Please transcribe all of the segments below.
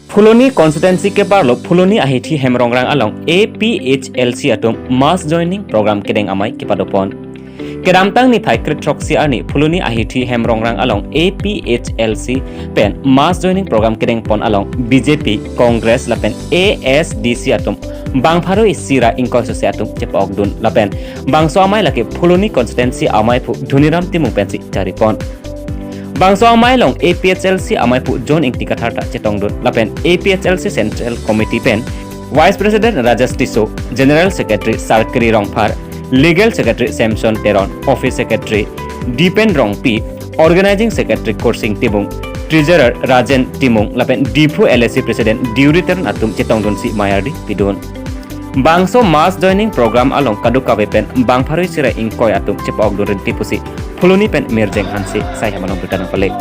Fuloni constituency ke parlo Fuloni ahithi hemrongrang along APHLC atum mass joining program kedeng amai kepadopon. Kedamtang ni phaikrit troksi ani Fuloni ahithi hemrongrang along APHLC pen mass joining program kedeng pon along BJP Congress lapen ASDC atum bangpharo isira inkonsosi atum chepokdun lapen bangso amai lake Fuloni constituency amai pu Dhuniram timung pensi charipon. Bangso amai long APHLC amai pu John Ingti Katharta chetongdun lapen APHLC Central Committee pen Vice President Rajas Tiso, General Secretary Sarkari Rongphar, Legal Secretary Samson Teron, Office Secretary Deepen Rongpi, Organizing Secretary Korsing Tibung, Treasurer Rajen Timung lapen Dipu LSC President Diuritan atum chetongdun si Mayardi pidun. Bangso mass joining program along kadukawe pen bangpharoi sira ingkoi atum chepokdun rinti pusi Fuloni pen mirjeng hansi sai hamanong bertanang palik.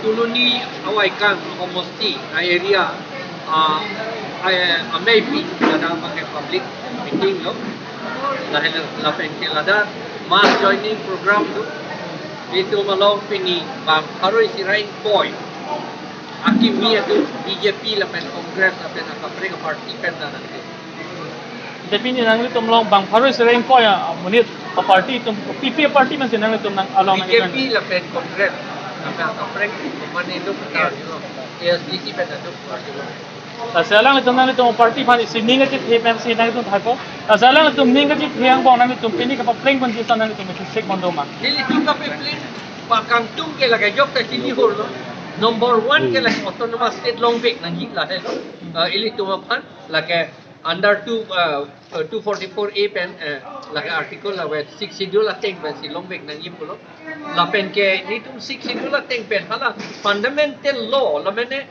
Fuloni awaikan homosti area maybe dalam pakai public meeting lo dahil la penkelada mass joining program tu itu malong pini harus sirain boy akimi itu BJP lapen Congress lapen akapre party pen nanti. Tapi ni nang litum long bang harus sering ko ya munit party tum PP party man sinang litum nang along BJP lapen Congress lapen akapre mana itu kita ASDC pen itu party lo. Asalang litum nang litum party pan sininga chit he pen sinang litum thako. Asalang litum ninga chit hiang bong nang litum pini ka pleng ban chit nang litum shek mandoma. Dili tu ka pleng pakangtung ke laga jok ta sini hor lo. Number 1 ke lagi autonomous state long back nangi lah hello ili tumapan lagi under 244A pen lagi article la wet 6 schedule ateng ben si long back nangi pulo la pen ke ni tu 6 schedule ateng pen hala fundamental law la mene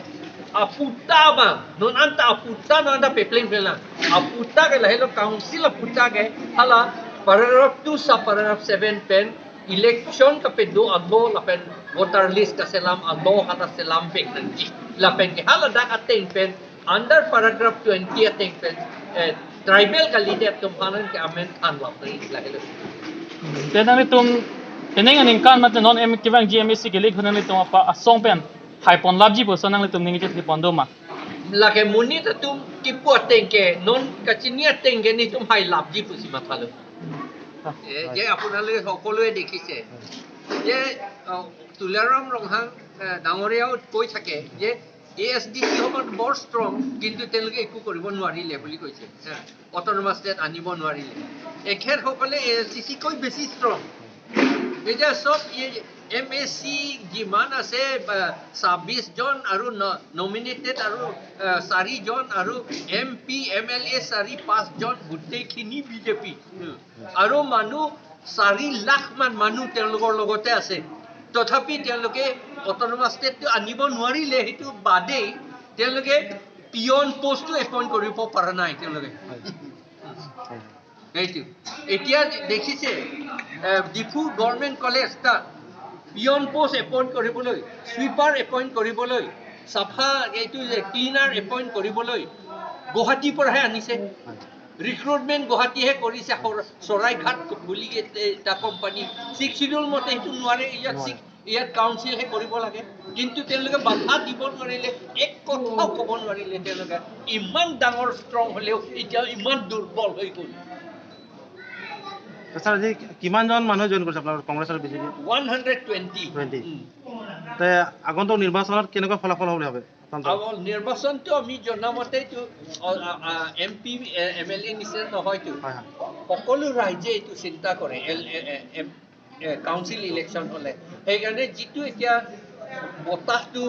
aputa ba non anta aputa non anda pepling pela aputa ke la hello council aputa ke hala paragraph 2 sa paragraph 7 pen election ka pedo ado la pen voter list ka selam ado kata selam pek nanti la pen ke hala dak ateng pen under paragraph 20 ateng pen tribal ka leader tum hanan ke amen an la pen la hello Tenang litum tenang aning kan mat non em kivang GMSC ke lik hunan litum apa asong pen haipon labji po sanang litum ningi chit pondoma. La ke muni ta tum kipu ateng ke non ka chini ateng ke ni tum hai labji pusi mathalo je আপোনালোকে সকলোৱে দেখিছে যে তুলাৰাম ৰংহাং ডাঙৰীয়াও কৈ থাকে যে ASDC সময়ত বৰ strong কিন্তু তেওঁলোকে একো কৰিব নোৱাৰিলে বুলি কৈছে অট'নমাছ ষ্টেট আনিব নোৱাৰিলে এখেতসকলে ASDC কৈ বেছি ষ্ট্ৰং এতিয়া চব MSC যিমান আছে 26 জন আৰু নমিনেটেড আৰু 4 জন আৰু MP MLA 4-5 জন গোটেইখিনি BJP আৰু মানুহ 4 লাখ মান মানুহ তেওঁলোকৰ লগতে আছে তথাপি তেওঁলোকে অট'নমাছ ষ্টেটটো আনিব নোৱাৰিলে সেইটো বাদেই তেওঁলোকে পিয়ন পোষ্টটো এপইণ্ট কৰিব পৰা নাই তেওঁলোকে এইটো এতিয়া দেখিছে ডিফু গভৰ্ণমেণ্ট কলেজ তা পিয়ন পোষ্ট এপইণ্ট কৰিবলৈ সুইপাৰ এপইণ্ট কৰিবলৈ সাফা এইটো ক্লিনাৰ এপইণ্ট কৰিবলৈ গুৱাহাটীৰ পৰাহে আনিছে ৰিক্ৰুটমেণ্ট গুৱাহাটীহে কৰিছে চৰাইঘাট বুলি এটা কোম্পানী 6 শিডিউল মতে সেইটো নোৱাৰে ইয়াত কাউন্সিলহে কৰিব লাগে কিন্তু তেওঁলোকে বাধা দিব নোৱাৰিলে এক কথাও ক'ব নোৱাৰিলে তেওঁলোকে ইমান ডাঙৰ ষ্ট্ৰং হ'লেও এতিয়া ইমান দুৰ্বল হৈ গ'ল স্যাৰ আজি কিমান জন মানুহ জয়েন কৰিছে আপোনাৰ কংগ্ৰেছ আৰু বিজেপি 120 তে আগন্তুক নিৰ্বাচনত কেনেকুৱা ফলাফল হ'ব হবে নিৰ্বাচনটো আমি জনামতে MP MLA নিচিনা নহয়তো সকলো ৰাইজে এইটো চিন্তা কৰে কাউন্সিল ইলেকশ্যন হ'লে সেইকাৰণে যিটো এতিয়া বতাহটো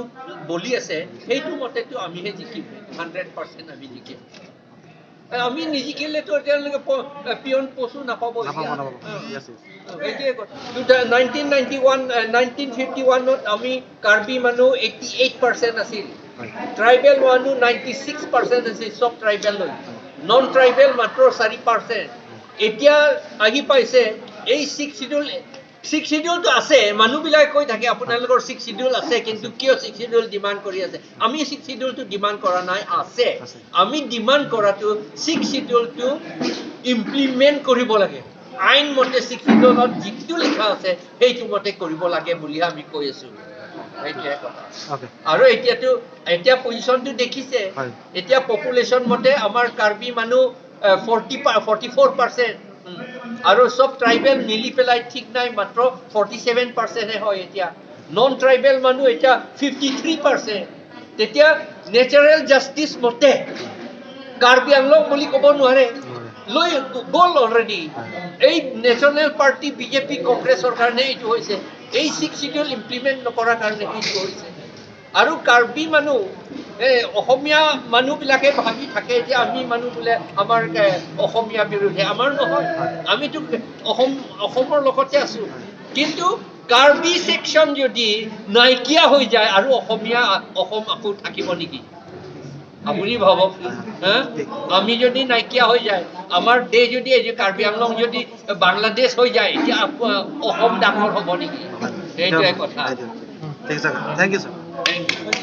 বলি আছে সেইটো মতেতো আমিহে জিকিম 100% আমি জিকিম আমি নিজিকিলে তো তেওঁলোকে পিয়ন পোষ্টো নাপাব 1951 আমি কাৰ্বি মানুহ 88% আছিল ট্ৰাইবেল মানুহ 96% আছিল সব ট্ৰাইবেল লৈ নন ট্ৰাইবেল মাত্ৰ 4% এতিয়া আহি পাইছে এই 6 শিডিউল তো আছে মানুহবিলাক কৈ থাকে আপোনালোকৰ 6 শিডিউল আছে কিন্তু কিয় 6 শিডিউল ডিমান্ড কৰি আছে আমি 6 শিডিউল তো ডিমান্ড কৰা নাই আছে আমি ডিমান্ড কৰাটো 6 শিডিউল তো ইমপ্লিমেন্ট কৰিব লাগে আইন মতে শিডিউলত যিটো লিখা আছে সেইটো মতে কৰিব লাগে বুলি আমি কৈ আছো এইটোৱে কথা ওকে আৰু এতিয়া পজিশনটো দেখিছে হয়। এতিয়া পপুলেশ্যন মতে আমাৰ কাৰ্বি মানুহ 44% আৰু সব ট্ৰাইবেল মিলি পেলাই ঠিক নাই মাত্ৰ 47% হে হয় এতিয়া নন ট্ৰাইবেল মানুহ এতিয়া 53% তেতিয়া নেচাৰেল জাস্টিস মতে কাৰ্বি আংলং বুলি ক'ব নোৱাৰে লৈ গ'ল অলৰেডি এই নেশ্যনেল পাৰ্টি বিজেপি কংগ্ৰেছৰ কাৰণে এইটো হৈছে এই 6 শিডিউল ইমপ্লিমেণ্ট নকৰাৰ কাৰণে এইটো হৈছে আৰু কাৰ্বি মানুহ অসমীয়া মানুহবিলাকে ভাবি থাকে যে আমি মানুহ বোলে আমাৰ অসমীয়া বিৰোধী আমাৰ নহয় আমিতো অসমৰ লগতে আছো কিন্তু কাৰ্বি সেকশন যদি নাইকিয়া হৈ যায় আৰু অসম আকৌ থাকিব নেকি আপুনি ভাবক আমি যদি নাইকিয়া হৈ যায় আমাৰ দেশ যদি এই যে কাৰ্বি আংলং যদি বাংলাদেশ হৈ যায় এতিয়া অসম ডাঙৰ হ'ব নেকি এইটোৱে কথা ঠিক আছে thank you sir Thank you.